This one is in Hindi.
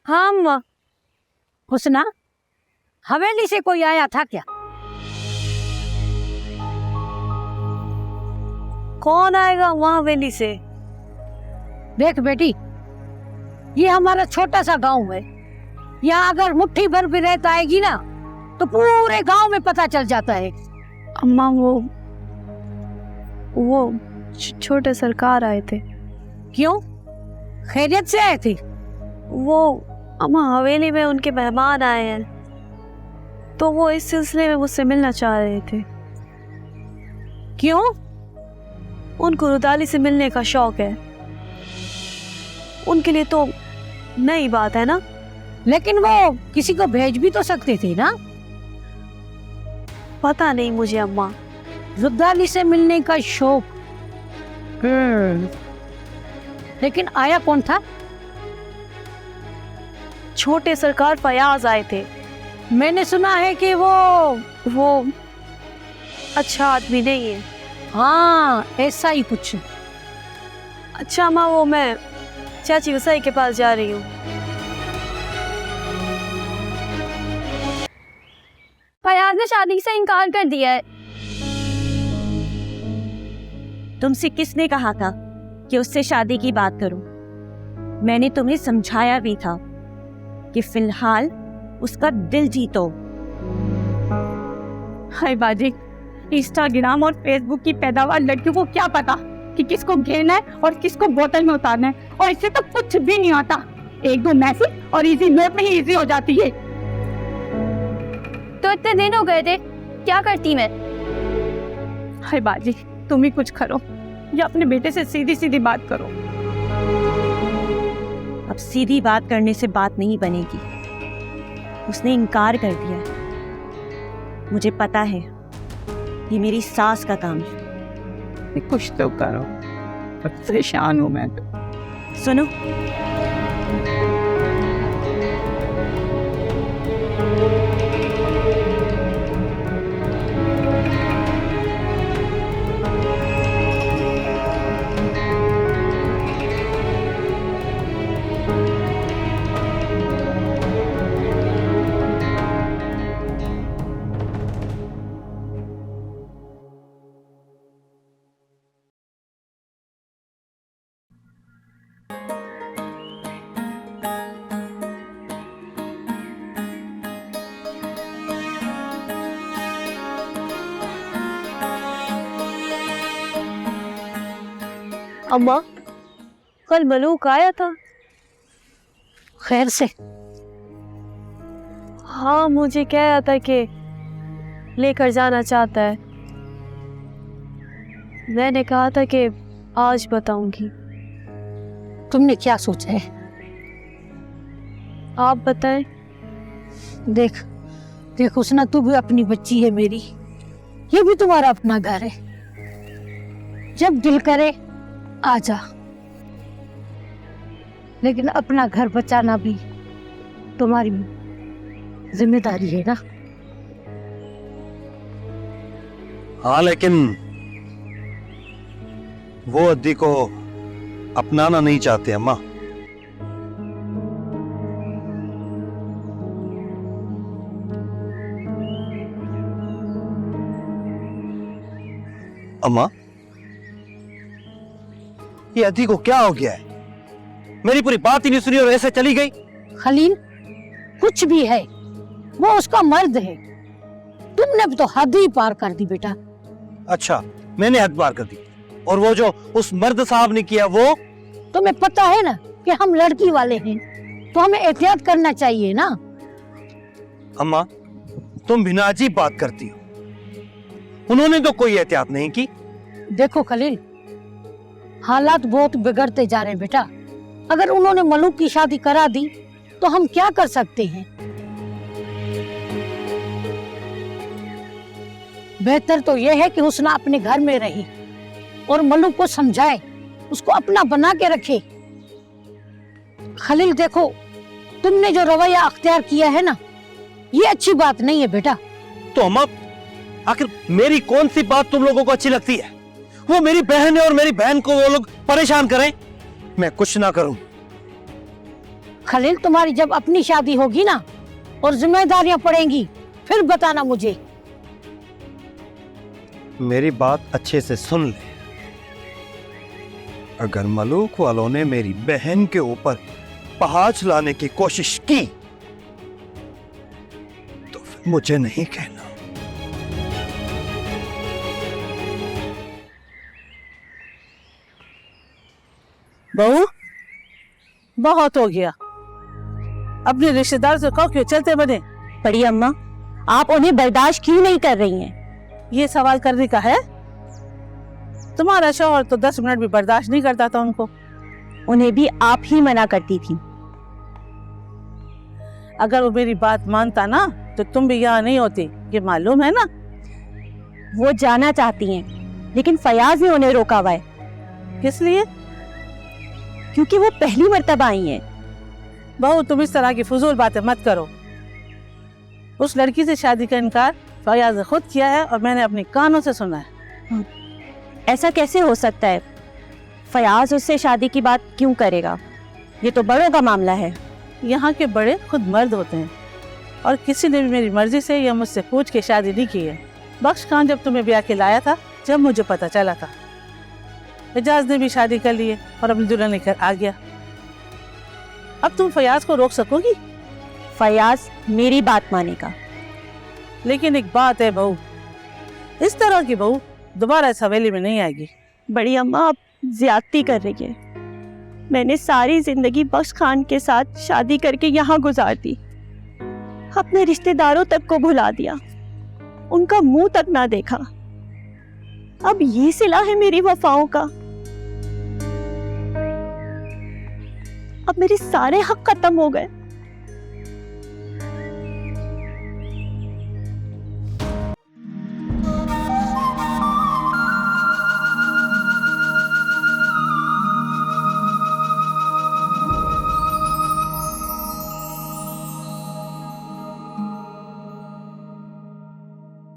हम हुस्ना, हवेली से कोई आया था क्या? कौन आएगा वहां हवेली से? देख बेटी, ये हमारा छोटा सा गांव है। यहाँ अगर मुट्ठी भर भी रहता आएगी ना तो पूरे गांव में पता चल जाता है। अम्मा वो छोटे सरकार आए थे। क्यों, खैरियत से आए थे? वो अम्मा हवेली में उनके मेहमान आए हैं, तो वो इस सिलसिले में मुझसे मिलना चाह रहे थे। क्यों? उनको रुदाली से मिलने का शौक है। उनके लिए तो नई बात है ना। लेकिन वो किसी को भेज भी तो सकते थे ना। पता नहीं मुझे अम्मा। रुदाली से मिलने का शौक। लेकिन आया कौन था? छोटे सरकार फयाज आए थे। मैंने सुना है कि वो अच्छा आदमी नहीं है। हाँ, ऐसा ही कुछ। अच्छा अम्मा, वो मैं चाची वसाई के पास जा रही हूँ। फयाज ने शादी से इनकार कर दिया है। तुमसे किसने कहा था कि उससे शादी की बात करूं? मैंने तुम्हें समझाया भी था कि फिलहाल उसका दिल जीतो। हाय बाजी, इंस्टाग्राम और फेसबुक की पैदावार लड़कियों को क्या पता कि किसको घेरना है और किसको बोतल में उतारना है, और इससे तो कुछ भी नहीं आता। एक दो मैसेज और इजी मैप में ही इजी हो जाती है। तो इतने दिन हो गए थे, क्या करती मैं? हाय बाजी, तुम ही कुछ करो या अपने बेटे से सीधी सीधी बात करो। अब सीधी बात करने से बात नहीं बनेगी। उसने इनकार कर दिया। मुझे पता है ये मेरी सास का काम है। कुछ तो करो, परेशान हूँ मैं तो। सुनो, अम्मा, कल मलूक आया था। खैर से? हाँ, मुझे कह रहा था कि लेकर जाना चाहता है। मैंने कहा था कि आज बताऊंगी। तुमने क्या सोचा है? आप बताएं। देख देख हुस्ना, तू भी अपनी बच्ची है मेरी। ये भी तुम्हारा अपना घर है। जब दिल करे आजा, लेकिन अपना घर बचाना भी तुम्हारी जिम्मेदारी है ना। हाँ, लेकिन वो अद्दी को अपनाना नहीं चाहते अम्मा। अम्मा, ये अद्दी को क्या हो गया है? मेरी पूरी बात ही नहीं सुनी और ऐसे चली गई। खलील, कुछ भी है, वो उसका मर्द है। तुमने भी तो हद ही पार कर दी बेटा। अच्छा, मैंने हद पार कर दी, और वो जो उस मर्द साहब ने किया वो? तुम्हें पता है ना कि हम लड़की वाले हैं, तो हमें एहतियात करना चाहिए ना। अम्मा, तुम बिना अजीब बात करती हो। उन्होंने तो कोई एहतियात नहीं की। देखो खलील, हालात बहुत बिगड़ते जा रहे हैं बेटा। अगर उन्होंने मलूक की शादी करा दी तो हम क्या कर सकते हैं? बेहतर तो यह है कि हुस्ना अपने घर में रहे और मलूक को समझाए, उसको अपना बना के रखे। खलील देखो, तुमने जो रवैया अख्तियार किया है ना, ये अच्छी बात नहीं है बेटा। तो अम्मा, आखिर मेरी कौन सी बात तुम लोगों को अच्छी लगती है? वो मेरी बहन है और मेरी बहन को वो लोग परेशान करें, मैं कुछ ना करूं। खलील, तुम्हारी जब अपनी शादी होगी ना और जिम्मेदारियां पड़ेंगी, फिर बताना मुझे। मेरी बात अच्छे से सुन ले। अगर मलूक वालों ने मेरी बहन के ऊपर पहाड़ लाने की कोशिश की तो फिर मुझे नहीं कहना। बहू, बहुत हो गया। अपने रिश्तेदार से कहो क्यों चलते बने। बड़ी अम्मा, आप उन्हें बर्दाश्त क्यों नहीं कर रही हैं? ये सवाल करने का है? तुम्हारा शौहर तो 10 मिनट भी बर्दाश्त नहीं करता था उनको। उन्हें भी आप ही मना करती थी। अगर वो मेरी बात मानता ना तो तुम भी यहाँ नहीं होती, ये मालूम है ना। वो जाना चाहती हैं, लेकिन फयाज ने उन्हें रोका हुआ है। किस लिए? क्योंकि वो पहली मर्तबा आई हैं। बहू, तुम इस तरह की फजूल बातें मत करो। उस लड़की से शादी का इनकार फयाज ने खुद किया है और मैंने अपने कानों से सुना है। ऐसा कैसे हो सकता है? फयाज उससे शादी की बात क्यों करेगा? ये तो बड़ों का मामला है। यहाँ के बड़े खुद मर्द होते हैं और किसी ने भी मेरी मर्जी से या मुझसे पूछ के शादी नहीं की है। बख्श खान जब तुम्हें ब्याह के लाया था, जब मुझे पता चला था। एजाज ने भी शादी कर ली है और अपनी दुल्हन लेकर आ गया। अब तुम फयाज को रोक सकोगी? फयाज मेरी बात मानेगा। लेकिन एक बात है बहू, इस तरह की बहू दोबारा इस हवेली में नहीं आएगी। बड़ी अम्मा, आप ज्यादती कर रही है। मैंने सारी जिंदगी बख्श खान के साथ शादी करके यहाँ गुजार दी, अपने रिश्तेदारों तक को भुला दिया, उनका मुंह तक ना देखा। अब ये सिला है मेरी वफाओं का। अब मेरे सारे हक खत्म हो गए।